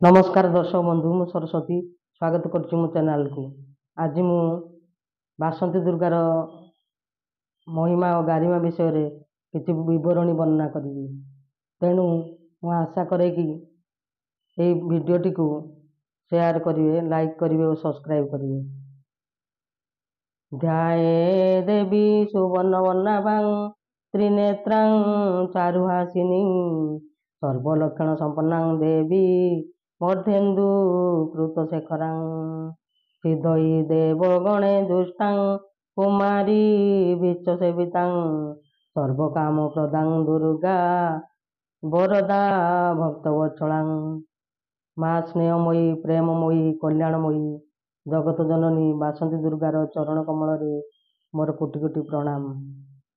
नमस्कार दर्शक बंधु मु सरस्वती स्वागत करुच्ची मो चैनल को। आज मु बासंती दुर्गार महिमा और गारिमा विषय रे किसी विवरणी वर्णना करी। तेणु मु आशा करे कि ये वीडियोटी को शेयर करेंगे, लाइक करेंगे और सब्सक्राइब करेंगे। ध्याये देवी सुवर्ण वर्णाभां त्रिनेत्रां चारुहासिनी सर्वलक्षण संपन्नां देवी मध्येन्दु कृतशेखरां सिद्धई देवगणे दुष्टां कुमारी विश्वसेवितां सर्वकाम प्रदां दुर्गा वरदा भक्तवत्सलां। माँ स्नेहमयी प्रेममयी कल्याणमयी जगत जननी बासंती दुर्गार चरण कमल मोर कोटि कोटि प्रणाम।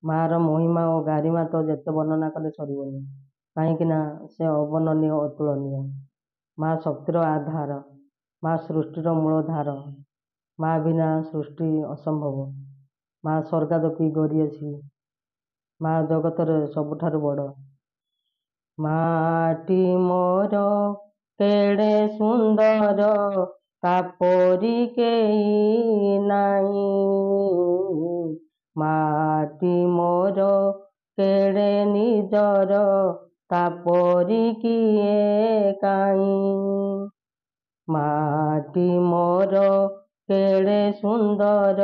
मार महिमा और गारिमा तो जिते वर्णना कले सरबनी, कहीं से अवर्णनीय अतुलनीय। माँ शक्तिर आधार, माँ सृष्टिर मूलधार, माँ बिना सृष्टि असंभव। माँ स्वर्गादपि गरियसी, माँ जगतर सबुठारु बड़। माटी मोर केड़े सुंदर तापरी केई नाई। माटी मोर केड़े निजर तापरी किए काई। माटी मोर केड़े सुंदर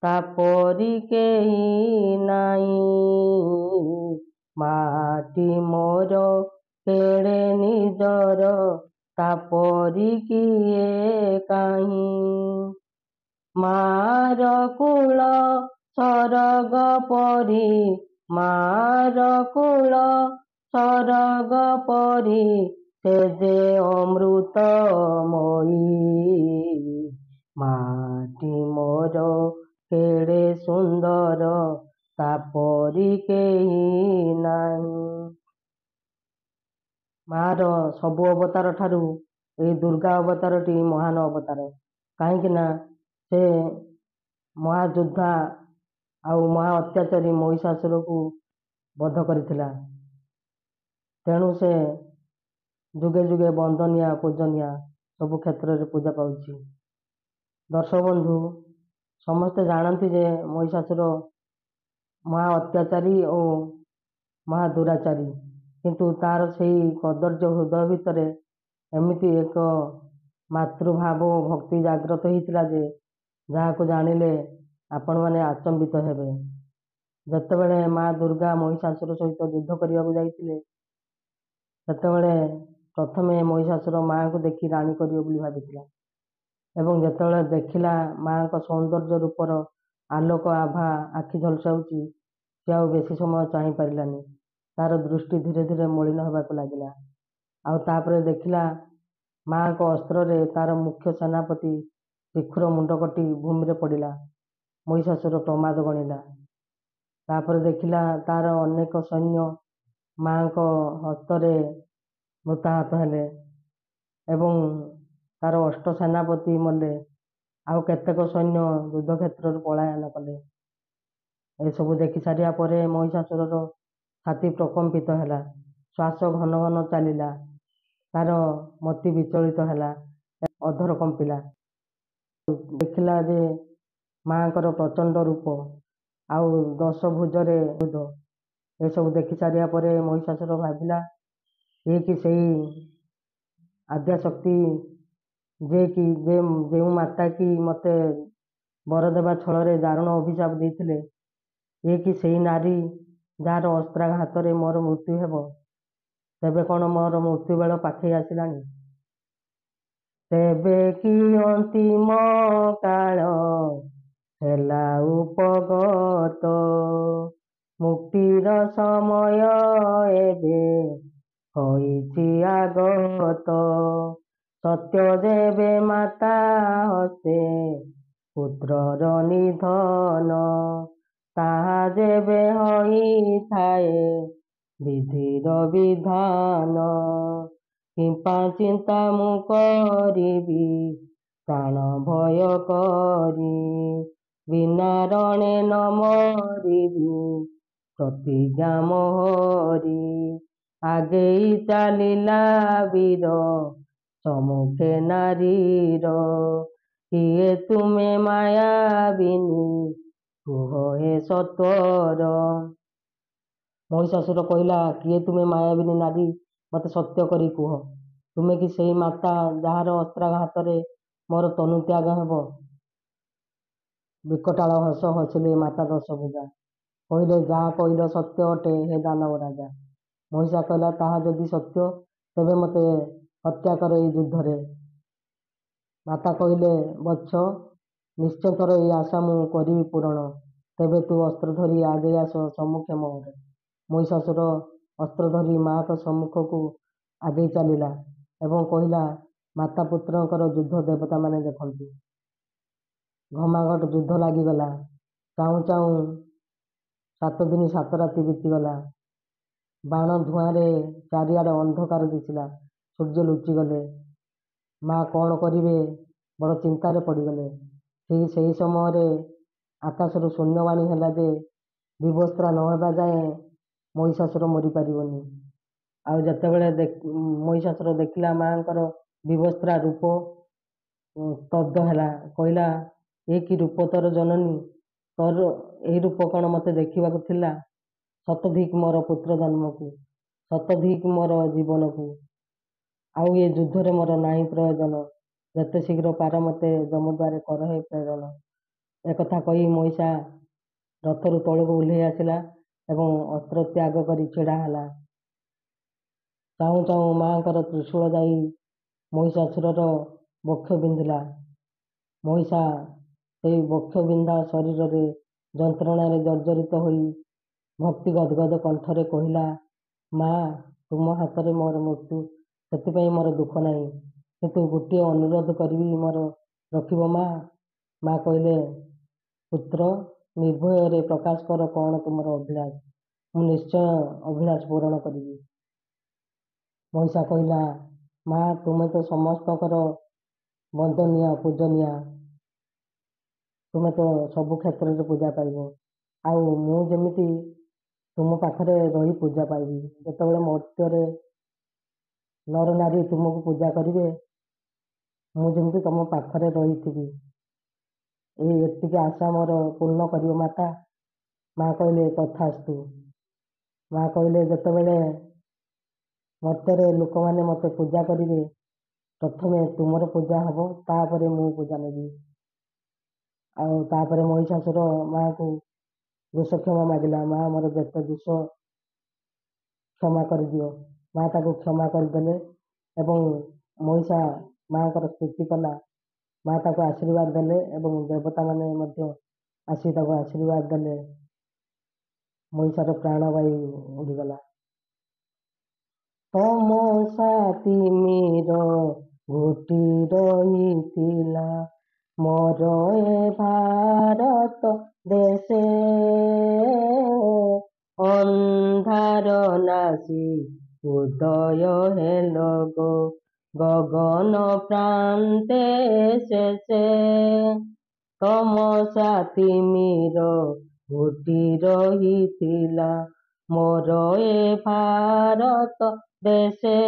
तापरी केई नाई। माटी मोर केड़े निजर तापरी किए काई। मार कूल सरग परी, मार कूल सरग परी से जे अमृतमयी। माटी मोर केड़े सुंदर तापरी केई नाई। मार सबु अवतार ठारू ए दुर्गा अवतारटी महान अवतार, कहीं से महायोद्धा आउ महा अत्याचारी महिषासुर को बध करथिला। तेणु से जुगे जुगे वंदनिया पूजनिया सबु क्षेत्र में पूजा पाउछि। दर्शक बंधु समस्ते जानती जे महिषासुर महा अत्याचारी और महा दुराचारी, किंतु तार से कदर्य हृदय भितर एमती एक मातृभाव भक्ति जाग्रत होता जे जहाँ को जानिले आपण मैंने आचंबित हेबे। जतेबेले माँ दुर्गा महिषासुर सहित युद्ध करने को जाइतिले, सेतेबेले प्रथमे महिषासुर माँ को देखी राणी करियो बोली भाबिथिला, एवं जेतेबेले देखिला माँ को सौंदर्य रूपर आलोक आभा आखि झलसाउची, से आउ बेसी समय चाहि पारिलानी। तार दृष्टि धीरे धीरे मलिन होबाक लागिला। आउ तापरे देखिला माँ को अस्त्र रे तार मुख्य सेनापति शिखुर मुंड कटी भूमि रे पड़िला। महिषासुर प्रमाद गणिला। तापर देखिला तार अनेक सैन्य माँ को हस्तरे मृताहत हेले एवं तार अष्ट सेनापति मले। आउ केतेक सैन्य युद्ध क्षेत्र पलायन कले। ए सब देखि सारिया परे महिषासुर छाती प्रकंपित हैला, श्वास घन घन चलिला, तार मति विचलित हैला, अधर कंपिला। देखिला जे माँ कर प्रचंड रूप आउ 10 भुजरे बुध, ए सब देखि सारिया परे महिषासुर भाविला ये कि सही आद्याशक्ति जे कि जे माता की मते वर देवा छल दारुण अभिशाप देते, ये कि सही नारी जार अस्त्राघात मोर मृत्यु हेब। तेबे कौन मोर मृत्यु बेल पाखे आसिलानी। तेबे कि अंतिम काल हेला उपगत, मुक्तिर समय एबे होइछि आगत। सत्य जेबे माता हसे पुत्रर निधन, ताहा जेबे होइथाए विधिर विधान। किंपा चिंता मु करिबी प्राण भय करी, बिना रणे न मरिबी प्रतिज्ञा मोहरी। आगेई चालिला वीर ସମ୍ମୁଖେ ନାରୀର କିଏ ତୁମେ ମାୟାବିନୀ କୁହ ହେ ସତ୍ୱର। ମହିଷାସୁର କହିଲା, କିଏ ତୁମେ ମାୟାବିନୀ ନାରୀ, ମୋତେ ସତ୍ୟ କରି କୁହ। ତୁମେ କି ସେହି ମାତା ଯାହାର ଅସ୍ତ୍ରାଘାତରେ ମୋର ତନୁ ତ୍ୟାଗ ହେବ? ବିକଟାଳ ହସ ହସିଲେ ମାତା ଦଶଭୁଜା। କହିଲେ, ଯାହା କହିଲ ସତ୍ୟ ଅଟେ ହେ ଦାନବ ରାଜା। ମହିଷା କହିଲା, ତାହା ଯଦି ସତ୍ୟ ତେବେ ମୋତେ ହତ୍ୟା କର ଏହି ଯୁଦ୍ଧରେ। ମାତା କହିଲେ, ବତ୍ସ, ନିଶ୍ଚୟ ଏହି ଆଶା ମୁଁ କରିବି ପୂରଣ। ତେବେ ତୁ ଅସ୍ତ୍ର ଧରି ଆଗେଇ ଆସ ସମ୍ମୁଖେ ମୋର। ମହିଷାସୁର ଅସ୍ତ୍ର ଧରି ମାଆଙ୍କ ସମ୍ମୁଖକୁ ଆଗେଇ ଚାଲିଲା ଏବଂ କହିଲା, ମାତା ପୁତ୍ରଙ୍କର ଯୁଦ୍ଧ ଦେବତାମାନେ ଦେଖନ୍ତୁ। ଘମାଘୋଟ ଯୁଦ୍ଧ ଲାଗିଗଲା। ଚାହୁଁ ଚାହୁଁ 7 ଦିନ 7 ରାତି ବିତିଗଲା। ବାଣ ଧୂଆଁରେ ଚାରିଆଡ଼େ ଅନ୍ଧକାର ଦିଶିଲା। ସୂର୍ଯ୍ୟ ଲୁଚିଗଲେ। ମା କ'ଣ କରିବେ ବଡ଼ ଚିନ୍ତାରେ ପଡ଼ିଗଲେ। ଠିକ୍ ସେହି ସମୟରେ ଆକାଶରୁ ଶୂନ୍ୟବାଣୀ ହେଲା ଯେ ବିବସ୍ତ୍ରା ନ ହେବା ଯାଏଁ ମହିଷାସୁର ମରିପାରିବନି। ଆଉ ଯେତେବେଳେ ମହିଷାସୁର ଦେଖିଲା ମାଆଙ୍କର ବିବସ୍ତ୍ରା ରୂପ, ସ୍ତବ୍ଧ ହେଲା। କହିଲା, ଏ କି ରୂପ ତୋର ଜନନୀ? ତୋର ଏହି ରୂପ କ'ଣ ମୋତେ ଦେଖିବାକୁ ଥିଲା? ଶତଧିକ ମୋର ପୁତ୍ର ଜନ୍ମକୁ, ଶତଧିକ ମୋର ଜୀବନକୁ। ଆଉ ଏ ଯୁଦ୍ଧରେ ମୋର ନାହିଁ ପ୍ରୟୋଜନ। ଯେତେ ଶୀଘ୍ର ପାର ମୋତେ ଯମଦ୍ୱାରେ କର ହେ ପ୍ରେରଣ। ଏକଥା କହି ମହିଷା ରଥରୁ ତଳକୁ ଓହ୍ଲାଇ ଆସିଲା ଏବଂ ଅସ୍ତ୍ର ତ୍ୟାଗ କରି ଛିଡ଼ା ହେଲା। ଚାହୁଁ ଚାହୁଁ ମାଆଙ୍କର ତ୍ରିଶୂଳ ଯାଇ ମହିଷାସୁରର ବକ୍ଷ ବିନ୍ଧିଲା। ମହିଷା ସେହି ବକ୍ଷ ବିନ୍ଧା ଶରୀରରେ ଯନ୍ତ୍ରଣାରେ ଜର୍ଜରିତ ହୋଇ ଭକ୍ତି ଗଦଗଦ କଣ୍ଠରେ କହିଲା, ମା, ତୁମ ହାତରେ ମୋର ମୃତ୍ୟୁ, ସେଥିପାଇଁ ମୋର ଦୁଃଖ ନାହିଁ। କିନ୍ତୁ ଗୋଟିଏ ଅନୁରୋଧ କରିବି, ମୋର ରଖିବ ମା? ମା କହିଲେ, ପୁତ୍ର, ନିର୍ଭୟରେ ପ୍ରକାଶ କର କ'ଣ ତୁମର ଅଭିଳାଷ। ମୁଁ ନିଶ୍ଚୟ ଅଭିଳାଷ ପୂରଣ କରିବି। ମହିଷା କହିଲା, ମା, ତୁମେ ତ ସମସ୍ତଙ୍କର ବନ୍ଦନୀୟ ପୂଜନୀୟା। ତୁମେ ତ ସବୁ କ୍ଷେତ୍ରରେ ପୂଜା ପାଇବ। ଆଉ ମୁଁ ଯେମିତି ତୁମ ପାଖରେ ରହି ପୂଜା ପାଇବି। ଯେତେବେଳେ ମର୍ତ୍ତ୍ୟରେ ନର ନାରୀ ତୁମକୁ ପୂଜା କରିବେ, ମୁଁ ଯେମିତି ତୁମ ପାଖରେ ରହିଥିବି। ଏତିକି ଆଶା ମୋର ପୂର୍ଣ୍ଣ କରିବ ମାତା। ମା କହିଲେ, ତଥାସ୍ତୁ। ମା କହିଲେ, ଯେତେବେଳେ ମର୍ତ୍ତ୍ୟରେ ଲୋକମାନେ ମୋତେ ପୂଜା କରିବେ, ପ୍ରଥମେ ତୁମର ପୂଜା ହେବ, ତାପରେ ମୁଁ ପୂଜା ନେବି। ଆଉ ତାପରେ ମହିଷାସୁର ମାଆକୁ ଦୋଷ କ୍ଷମା ମାଗିଲା। ମା, ମୋର ଯେତେ ଦୋଷ କ୍ଷମା କରିଦିଅ। ମା ତାକୁ କ୍ଷମା କରିଦେଲେ ଏବଂ ମହିଷା ମାଆଙ୍କର ସ୍ତୁତି କଲା। ମା ତାକୁ ଆଶୀର୍ବାଦ ଦେଲେ ଏବଂ ଦେବତାମାନେ ମଧ୍ୟ ଆସି ତାକୁ ଆଶୀର୍ବାଦ ଦେଲେ। ମହିଷାର ପ୍ରାଣବାୟୁ ଉଡ଼ିଗଲା। ତମସା ତିମିର ଘୋଟି ରହିଥିଲା ମୋର ଏ ଭାରତ ଦେଶେ। ଅନ୍ଧାର ନାଶି ଉଦୟ ହେଲ ଗଗନ ପ୍ରାନ୍ତେ ଶେଷେ। ତମସା ତିମିର ଘୋଟି ରହିଥିଲା ମୋର ଏ ଭାରତ ଦେଶେ।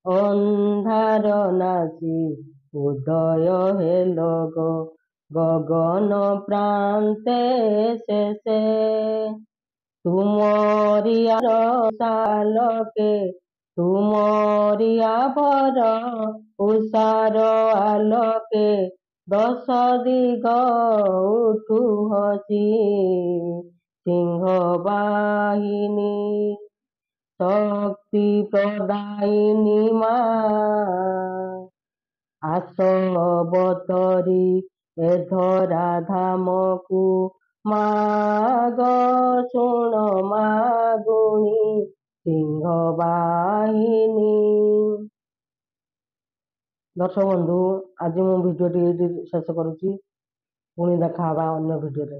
ଅନ୍ଧାର ନାଶି ଉଦୟ ହେଲ ଗଗନ ପ୍ରାନ୍ତେ ଶେଷେ। ତୁମରି ଆଲୋକେ, ତୁମରି ଆଭର ଉଷାର ଆଲୋକେ, ଦଶ ଦିଗ ଉଠୁ ହସି ସିଂହ ବାହିନୀ। ଶକ୍ତି ପ୍ରଦାୟିନୀ ମା, ଆସ ଅବତରି ଏ ଧରା ଧାମକୁ। ମାଗ ଶୁଣ ମାଗୁଣି ସିଂହ ବାହିନୀ। ଦର୍ଶକ ବନ୍ଧୁ, ଆଜି ମୁଁ ଭିଡ଼ିଓଟି ଏଇଠି ଶେଷ କରୁଛି। ପୁଣି ଦେଖା ହେବା ଅନ୍ୟ ଭିଡ଼ିଓରେ।